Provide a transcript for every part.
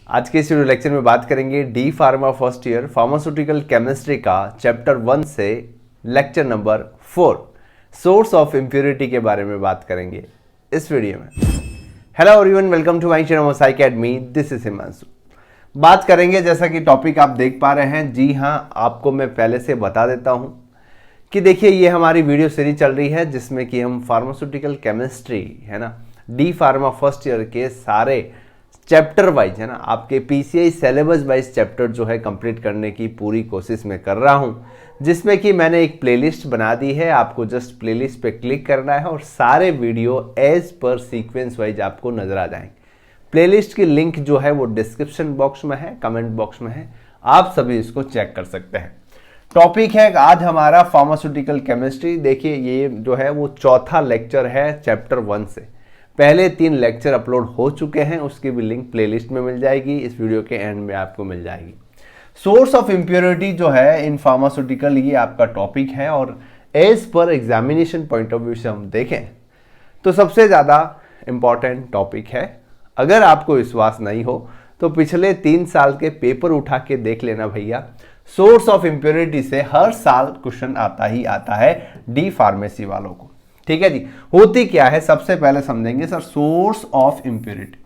आज के इस वीडियो लेक्चर में बात करेंगे D pharma first year pharmaceutical chemistry का चैप्टर 1 से lecture number 4 source of impurity के बारे में बात करेंगे इस वीडियो में। Hello everyone, welcome to my channel Sai academy. This is Himanshu. बात करेंगे जैसा कि टॉपिक आप देख पा रहे हैं। जी हाँ, आपको मैं पहले से बता देता हूं कि देखिए ये हमारी वीडियो सीरीज चल रही है जिसमें कि हम फार्मास्यूटिकल केमिस्ट्री है ना, डी फार्मा फर्स्ट ईयर के सारे चैप्टर वाइज है ना, आपके पीसीआई सिलेबस वाइज चैप्टर जो है कंप्लीट करने की पूरी कोशिश मैं कर रहा हूं, जिसमें कि मैंने एक प्लेलिस्ट बना दी है। आपको जस्ट प्लेलिस्ट पे क्लिक करना है और सारे वीडियो एज पर सीक्वेंस वाइज आपको नजर आ जाएंगे। प्लेलिस्ट की लिंक जो है वो डिस्क्रिप्शन बॉक्स में है, कमेंट बॉक्स में है, आप सभी इसको चेक कर सकते हैं। टॉपिक है आज हमारा फार्मास्यूटिकल केमिस्ट्री। देखिए ये जो है वो चौथा लेक्चर है चैप्टर 1 से। पहले 3 लेक्चर अपलोड हो चुके हैं, उसकी भी लिंक प्लेलिस्ट में मिल जाएगी, इस वीडियो के एंड में आपको मिल जाएगी। सोर्स ऑफ इम्प्योरिटी जो है इन फार्मास्यूटिकल, ये आपका टॉपिक है और as per examination point of view से हम देखें तो सबसे ज़्यादा इंपॉर्टेंट टॉपिक है। अगर आपको विश्वास नहीं हो तो पिछले 3 साल के पेपर उठा के देख लेना भैया। सोर्स ऑफ इम्प्योरिटी से हर साल क्वेश्चन आता ही आता है डी फार्मेसी वालों को। ठीक है जी, होती क्या है सबसे पहले समझेंगे सर सोर्स ऑफ इम्प्योरिटी।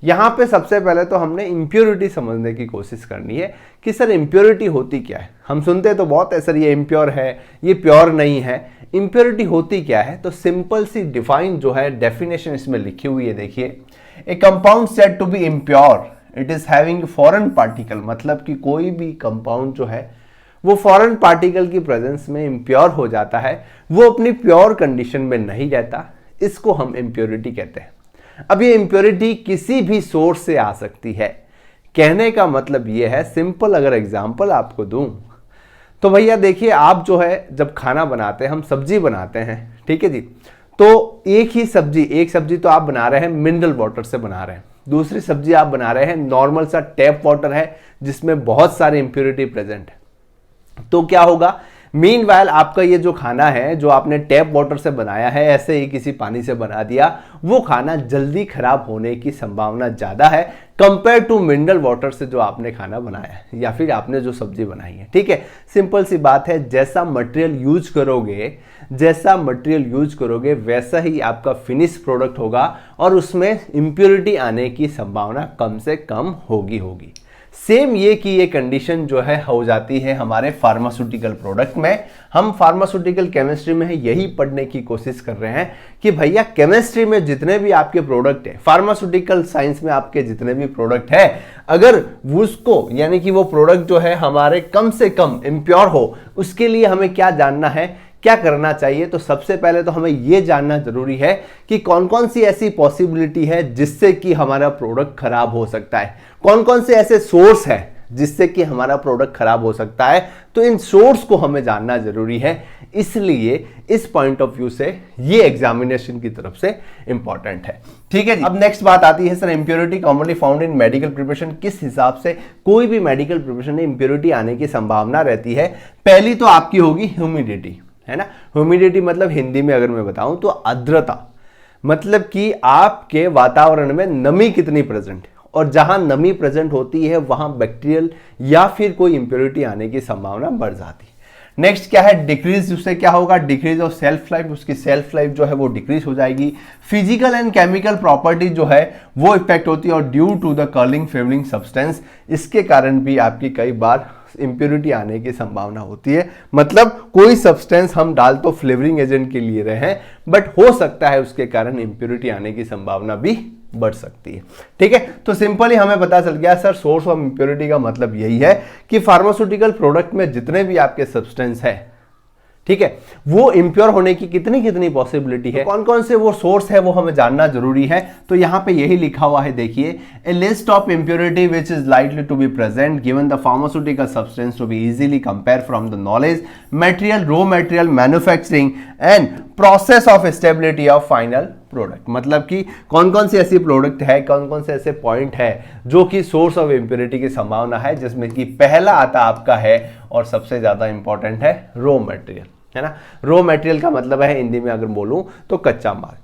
यहां पे सबसे पहले तो हमने इम्प्योरिटी समझने की कोशिश करनी है कि सर इम्प्योरिटी होती क्या है। हम सुनते तो बहुत है सर ये इम्प्योर है, ये प्योर नहीं है। इम्प्योरिटी होती क्या है तो सिंपल सी डिफाइन जो है डेफिनेशन इसमें लिखी हुई है। देखिए, a compound said to be impure it is having foreign particle, मतलब कि कोई भी कंपाउंड जो है वो फॉरेन पार्टिकल की प्रेजेंस में इम्प्योर हो जाता है, वो अपनी प्योर कंडीशन में नहीं रहता, इसको हम इम्प्योरिटी कहते हैं। अब ये इम्प्योरिटी किसी भी सोर्स से आ सकती है। कहने का मतलब ये है, सिंपल अगर एग्जांपल आपको दूं तो भैया देखिए, आप जो है जब खाना बनाते हैं, हम सब्जी बनाते हैं, ठीक है जी, तो एक सब्जी तो आप बना रहे हैं मिनरल वाटर से बना रहे हैं, दूसरी सब्जी आप बना रहे हैं नॉर्मल सा टैप वाटर है जिसमें बहुत सारी इम्प्योरिटी प्रेजेंट है। तो क्या होगा, मीनवाइल आपका ये जो खाना है जो आपने टैप वाटर से बनाया है, ऐसे ही किसी पानी से बना दिया, वो खाना जल्दी खराब होने की संभावना ज्यादा है कंपेयर टू मिनरल वाटर से जो आपने खाना बनाया है या फिर आपने जो सब्जी बनाई है। ठीक है, सिंपल सी बात है, जैसा मटेरियल यूज करोगे वैसा ही आपका फिनिश प्रोडक्ट होगा और उसमें इंप्योरिटी आने की संभावना कम से कम होगी। सेम ये कि ये कंडीशन जो है हो जाती है हमारे फार्मास्यूटिकल प्रोडक्ट में। हम फार्मास्यूटिकल केमिस्ट्री में यही पढ़ने की कोशिश कर रहे हैं कि भैया केमिस्ट्री में जितने भी आपके प्रोडक्ट है, फार्मास्यूटिकल साइंस में आपके जितने भी प्रोडक्ट है, अगर उसको यानी कि वो प्रोडक्ट जो है हमारे कम से कम इम्प्योर हो, उसके लिए हमें क्या जानना है, क्या करना चाहिए। तो सबसे पहले तो हमें यह जानना जरूरी है कि कौन कौन सी ऐसी पॉसिबिलिटी है जिससे कि हमारा प्रोडक्ट खराब हो सकता है, कौन कौन से ऐसे सोर्स है जिससे कि हमारा प्रोडक्ट खराब हो सकता है। तो इन सोर्स को हमें जानना जरूरी है, इसलिए इस पॉइंट ऑफ व्यू से ये एग्जामिनेशन की तरफ से इंपॉर्टेंट है। ठीक है जी, अब नेक्स्ट बात आती है sir impurity commonly found in medical preparation. किस हिसाब से कोई भी मेडिकल प्रिपरेशन में इंप्योरिटी आने की संभावना रहती है। पहली तो आपकी होगी ह्यूमिडिटी, है ना। ह्यूमिडिटी मतलब हिंदी में अगर मैं बताऊं तो आर्द्रता, मतलब कि आपके वातावरण में नमी कितनी प्रेजेंट है, और जहां नमी प्रेजेंट होती है वहां बैक्टीरियल या फिर कोई इंप्योरिटी आने की संभावना बढ़ जाती है। नेक्स्ट क्या है, डिक्रीज। उससे क्या होगा, डिक्रीज ऑफ सेल्फ लाइफ, उसकी सेल्फ लाइफ जो है वो डिक्रीज हो जाएगी। फिजिकल एंड केमिकल प्रॉपर्टी जो है वो इफेक्ट होती है और due to the curling favouring substance, इसके कारण भी आपकी कई बार इंप्योरिटी आने की संभावना होती है। मतलब कोई सब्सटेंस हम डाल तो फ्लेवरिंग एजेंट के लिए रहे हैं, बट हो सकता है उसके कारण इंप्योरिटी आने की संभावना भी बढ़ सकती है। ठीक है, तो सिंपली हमें पता चल गया सर सोर्स ऑफ इंप्योरिटी का मतलब यही है कि फार्मास्यूटिकल प्रोडक्ट में जितने भी आपके सब्सटेंस है, ठीक है, वो इंप्योर होने की कितनी पॉसिबिलिटी है, कौन कौन से वो सोर्स है वो हमें जानना जरूरी है। तो यहां पे यही लिखा हुआ है, देखिए, a list of impurity which is likely to be present given the pharmaceutical substance to be easily compare from the knowledge material, raw material, manufacturing and process of stability of final product. मतलब कि कौन कौन से ऐसी product है, कौन कौन से ऐसे पॉइंट है जो कि सोर्स ऑफ इंप्योरिटी की संभावना है, जिसमें कि पहला आता आपका है और सबसे ज्यादा इंपॉर्टेंट है रॉ मटेरियल, है ना। रॉ मटेरियल का मतलब है हिंदी में अगर बोलूं तो कच्चा माल।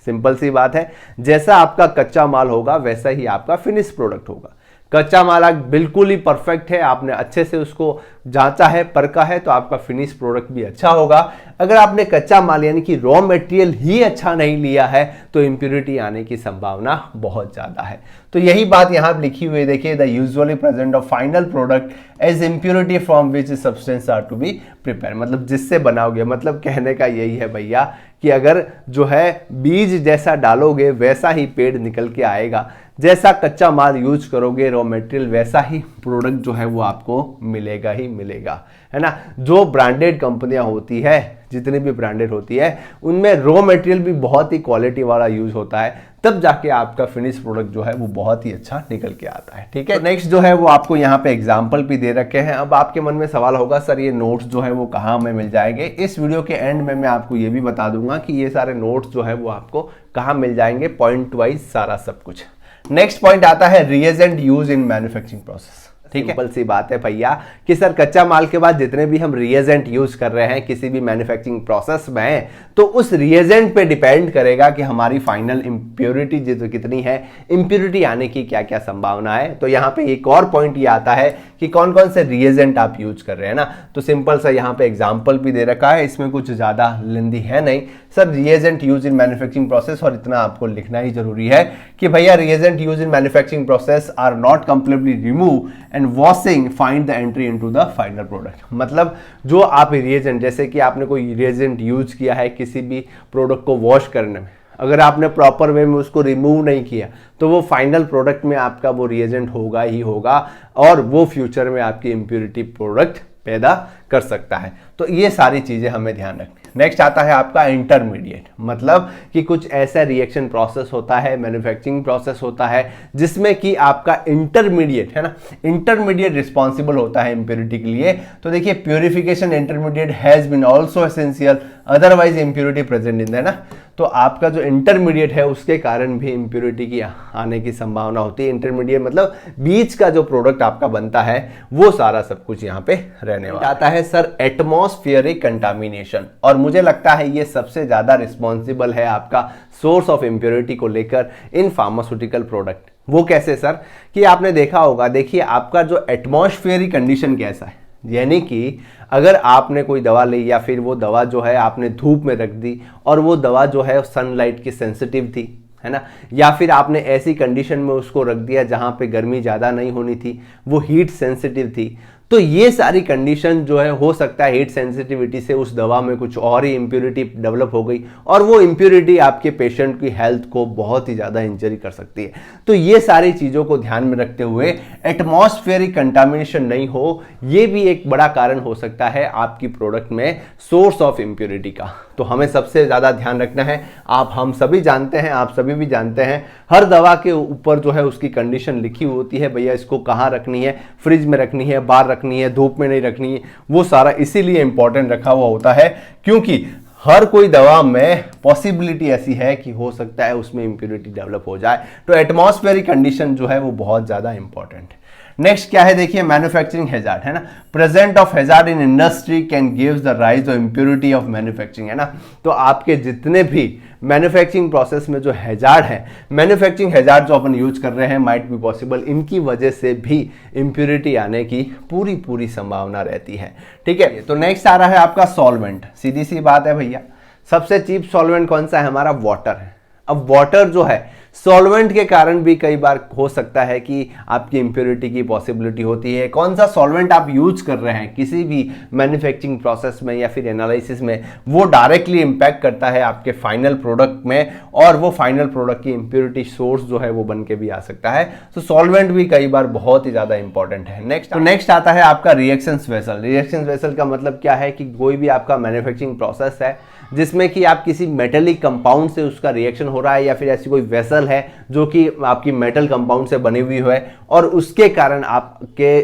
सिंपल सी बात है, जैसा आपका कच्चा माल होगा वैसा ही आपका फिनिश प्रोडक्ट होगा। कच्चा माल बिल्कुल ही परफेक्ट है, आपने अच्छे से उसको जांचा है, परखा है, तो आपका फिनिश प्रोडक्ट भी अच्छा होगा। अगर आपने कच्चा माल यानी कि रॉ मटेरियल ही अच्छा नहीं लिया है तो इम्प्योरिटी आने की संभावना बहुत ज़्यादा है। तो यही बात यहाँ लिखी हुई है, देखिए, the usually present of final product as impurity from which substance are to be prepare, मतलब जिससे बनाओगे, मतलब कहने का यही है भैया कि अगर जो है बीज जैसा डालोगे वैसा ही पेड़ निकल के आएगा, जैसा कच्चा माल यूज करोगे रॉ मटेरियल वैसा ही प्रोडक्ट जो है वो आपको मिलेगा ही मिलेगा, है ना। जो ब्रांडेड कंपनियां होती है, जितनी भी ब्रांडेड होती है, उनमें रॉ मटेरियल भी बहुत ही क्वालिटी वाला यूज होता है, तब जाके आपका फिनिश प्रोडक्ट जो है वो बहुत ही अच्छा निकल के आता है। ठीक है, तो नेक्स्ट जो है वो आपको यहाँ पे एग्जांपल भी दे रखे हैं। अब आपके मन में सवाल होगा, सर ये नोट्स जो है वो कहाँ हमें मिल जाएंगे? इस वीडियो के एंड में मैं आपको ये भी बता दूंगा कि ये सारे नोट्स जो है वो आपको कहाँ मिल जाएंगे, पॉइंट वाइज सारा सब कुछ। नेक्स्ट पॉइंट आता है reagent use in manufacturing process. ठीक है, सिंपल सी बात है भैया कि सर कच्चा माल के बाद जितने भी हम रिएजेंट यूज कर रहे हैं किसी भी मैन्युफैक्चरिंग प्रोसेस में, तो उस रिएजेंट पे डिपेंड करेगा कि हमारी फाइनल इंप्योरिटी जो कितनी है, इंप्योरिटी आने की क्या क्या संभावना है। तो यहाँ पे एक और पॉइंट ये आता है कि कौन कौन से रिएजेंट आप यूज कर रहे हैं ना। तो सिंपल सा यहाँ पे एग्जाम्पल भी दे रखा है, इसमें कुछ ज्यादा लेंदी है नहीं sir. Reagent use in manufacturing process, और इतना आपको लिखना ही जरूरी है कि भैया reagent use in manufacturing process are not completely remove and washing find the entry into the final product. मतलब जो आप रिएजेंट, जैसे कि आपने कोई रिएजेंट यूज किया है किसी भी प्रोडक्ट को वॉश करने में, अगर आपने प्रॉपर वे में उसको रिमूव नहीं किया तो वो फाइनल प्रोडक्ट में आपका वो रिएजेंट होगा ही होगा, और वो फ्यूचर में आपकी इम्प्योरिटी प्रोडक्ट पैदा कर सकता है। तो ये सारी चीजें हमें ध्यान रखनी है। नेक्स्ट आता है आपका इंटरमीडिएट, मतलब कि कुछ ऐसा रिएक्शन प्रोसेस होता है, मैन्युफैक्चरिंग प्रोसेस होता है जिसमें कि आपका इंटरमीडिएट, है ना, इंटरमीडिएट रिस्पॉन्सिबल होता है इम्प्योरिटी के लिए। तो देखिए, purification intermediate has been also essential, otherwise impurity present in, है ना। तो आपका जो इंटरमीडिएट है उसके कारण भी इम्प्योरिटी की आने की संभावना होती है। इंटरमीडिएट मतलब बीच का जो प्रोडक्ट आपका बनता है वो सारा सब कुछ यहाँ पे रहने वाला आता है। सर एटमॉस्फेरिक कंटामिनेशन, और मुझे लगता है ये सबसे ज्यादा रिस्पॉन्सिबल है आपका सोर्स ऑफ इम्प्योरिटी को लेकर इन फार्मास्यूटिकल प्रोडक्ट। वो कैसे सर? कि आपने देखा होगा, देखिए आपका जो एटमॉस्फेरिक कंडीशन कैसा है, यानी कि अगर आपने कोई दवा ली या फिर वो दवा जो है आपने धूप में रख दी और वो दवा जो है सनलाइट की सेंसिटिव थी, है ना, या फिर आपने ऐसी कंडीशन में उसको रख दिया जहां पे गर्मी ज़्यादा नहीं होनी थी, वो हीट सेंसिटिव थी, तो ये सारी कंडीशन जो है हो सकता है हीट सेंसिटिविटी से उस दवा में कुछ और ही इम्प्योरिटी डेवलप हो गई और वो इम्प्योरिटी आपके पेशेंट की हेल्थ को बहुत ही ज़्यादा इंजरी कर सकती है। तो ये सारी चीज़ों को ध्यान में रखते हुए एटमॉस्फेरिक कंटामिनेशन नहीं हो, ये भी एक बड़ा कारण हो सकता है आपकी प्रोडक्ट में सोर्स ऑफ इम्प्योरिटी का। तो हमें सबसे ज़्यादा ध्यान रखना है। हम सभी जानते हैं, आप सभी भी जानते हैं, हर दवा के ऊपर जो है उसकी कंडीशन लिखी होती है, भैया इसको कहाँ रखनी है, फ्रिज में रखनी है, बाहर रखनी है, धूप में नहीं रखनी है। वो सारा इसीलिए इंपॉर्टेंट रखा हुआ होता है क्योंकि हर कोई दवा में पॉसिबिलिटी ऐसी है कि हो सकता है उसमें इंप्योरिटी डेवलप हो जाए। तो एटमॉस्फेरिक कंडीशन जो है वो बहुत ज़्यादा इंपॉर्टेंट है। नेक्स्ट क्या है, देखिए मैन्युफैक्चरिंग हैजार्ड, है ना। Present of hazard in industry can gives the rise of impurity of manufacturing, है ना। तो आपके जितने भी मैन्युफैक्चरिंग प्रोसेस में जो हैजार्ड है, मैन्युफैक्चरिंग हैजार्ड जो अपन यूज कर रहे हैं, माइट बी पॉसिबल, इनकी वजह से भी इंप्योरिटी आने की पूरी संभावना रहती है। ठीक है, तो नेक्स्ट आ रहा है आपका सॉल्वेंट। सीधी सी बात है भैया, सबसे चीप सॉल्वेंट कौन सा है? हमारा वाटर है। अब वाटर जो है सॉल्वेंट के कारण भी कई बार हो सकता है कि आपकी इंप्योरिटी की पॉसिबिलिटी होती है। कौन सा सॉल्वेंट आप यूज कर रहे हैं किसी भी मैन्युफैक्चरिंग प्रोसेस में या फिर एनालिसिस में, वो डायरेक्टली इंपैक्ट करता है आपके फाइनल प्रोडक्ट में, और वो फाइनल प्रोडक्ट की इंप्योरिटी सोर्स जो है वो बन के भी आ सकता है। तो सॉल्वेंट भी कई बार बहुत ही ज्यादा इंपॉर्टेंट है। नेक्स्ट आता है आपका रिएक्शंस वेसल। रिएक्शंस वेसल का मतलब क्या है कि कोई भी आपका मैन्युफैक्चरिंग प्रोसेस है जिसमें कि आप किसी मेटलिक कंपाउंड से उसका रिएक्शन हो रहा है, या फिर ऐसी कोई वेसल है जो कि आपकी मेटल कंपाउंड से बनी हुई है और उसके कारण आपके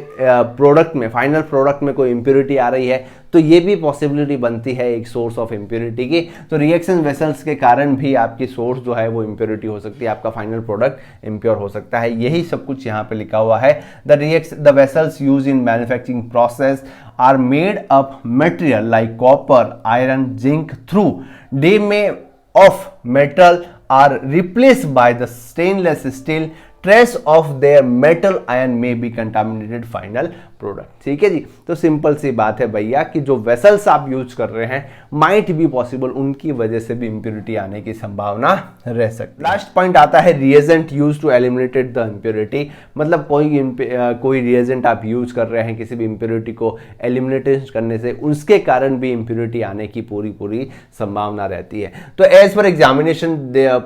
प्रोडक्ट में, फाइनल प्रोडक्ट में कोई इंप्योरिटी आ रही है, तो ये भी पॉसिबिलिटी बनती है एक सोर्स ऑफ इंप्योरिटी की। तो रिएक्शन वेसल्स के कारण भी आपकी सोर्स जो है वो इंप्योरिटी हो सकती है, आपका फाइनल प्रोडक्ट इंप्योर हो सकता है। यही सब कुछ यहाँ पे लिखा हुआ है। The vessels use in manufacturing process are made up material like copper, iron, zinc through decay of metal are replaced by the stainless steel, trace of their metal ion में बी कंटामिनेटेड फाइनल प्रोडक्ट। ठीक है जी, तो simple सी बात है भैया कि जो vessels आप यूज कर रहे हैं माइट बी पॉसिबल उनकी वजह से भी इंप्योरिटी आने की संभावना रह सकती है। लास्ट पॉइंट आता है reagent use to eliminated the impurity, मतलब कोई रिएजेंट आप यूज कर रहे हैं किसी भी इंप्योरिटी को एलिमिनेट करने से, उसके कारण भी इंप्योरिटी आने की पूरी संभावना रहती है। तो as per examination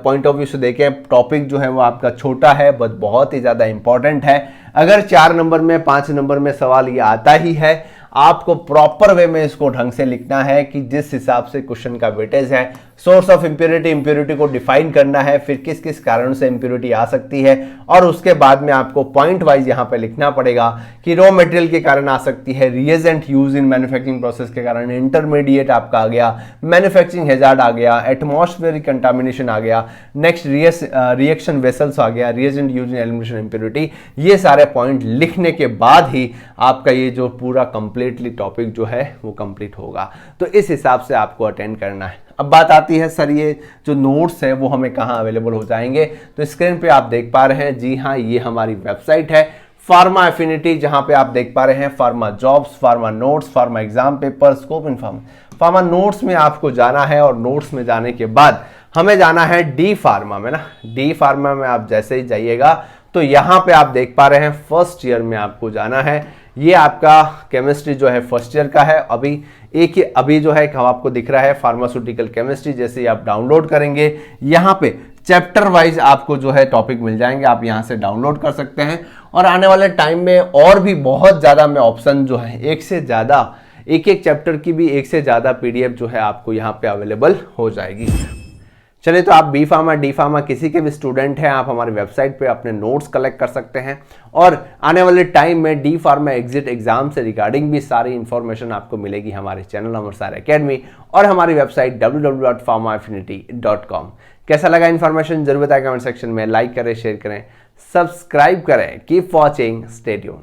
point of view से देखें, टॉपिक जो है वो आपका छोटा है बट बहुत ही ज्यादा इंपॉर्टेंट है। अगर 4 नंबर में 5 नंबर में सवाल ये आता ही है, आपको प्रॉपर वे में इसको ढंग से लिखना है कि जिस हिसाब से क्वेश्चन का वेटेज है, सोर्स ऑफ इंप्योरिटी, इंप्योरिटी को डिफाइन करना है, फिर किस किस कारण से इंप्योरिटी आ सकती है, और उसके बाद में आपको पॉइंट वाइज यहां पे लिखना पड़ेगा कि रॉ मटेरियल के कारण आ सकती है, reagent use in manufacturing process के कारण, इंटरमीडिएट आपका आ गया, मैन्युफैक्चरिंग हैजार्ड आ गया, एटमॉस्फेरिक कंटामिनेशन आ गया, नेक्स्ट रिएक्शन वेसल्स आ गया, रिएजेंट यूज इन एलिमिनेशन इंप्योरिटी। ये सारे पॉइंट लिखने के बाद ही आपका ये जो पूरा कंप्लीटली टॉपिक जो है वो कंप्लीट होगा। तो इस हिसाब से आपको अटेंड करना है। अब बात आती है सर ये जो नोट्स है वो हमें कहाँ अवेलेबल हो जाएंगे, तो स्क्रीन पे आप देख पा रहे हैं, जी हाँ ये हमारी वेबसाइट है फार्मा एफिनिटी, जहां पे आप देख पा रहे हैं pharma jobs, pharma notes, pharma exam paper, scope in pharma notes में आपको जाना है, और नोट्स में जाने के बाद हमें जाना है डी फार्मा में ना। डी फार्मा में आप जैसे ही जाइएगा तो यहाँ पे आप देख पा रहे हैं फर्स्ट ईयर में आपको जाना है। ये आपका केमिस्ट्री जो है फर्स्ट ईयर का है। अभी जो है आपको दिख रहा है फार्मास्यूटिकल केमिस्ट्री। जैसे ही आप डाउनलोड करेंगे यहाँ पे चैप्टर वाइज आपको जो है टॉपिक मिल जाएंगे, आप यहाँ से डाउनलोड कर सकते हैं। और आने वाले टाइम में और भी बहुत ज़्यादा में ऑप्शन जो है एक चैप्टर की भी 1 से ज़्यादा PDF जो है आपको यहाँ पे अवेलेबल हो जाएगी। चलिए, तो आप बी फार्मा डी फार्मा किसी के भी स्टूडेंट हैं, आप हमारी वेबसाइट पे अपने नोट्स कलेक्ट कर सकते हैं, और आने वाले टाइम में डी फार्मा एग्जिट एग्जाम से रिगार्डिंग भी सारी इंफॉर्मेशन आपको मिलेगी हमारे चैनल अमरसर एकेडमी और हमारी वेबसाइट www.pharmaaffinity.com। कैसा लगा इन्फॉर्मेशन जरूर बताएं कमेंट सेक्शन में, लाइक करें, शेयर करें, सब्सक्राइब करें। Keep watching, stay tuned.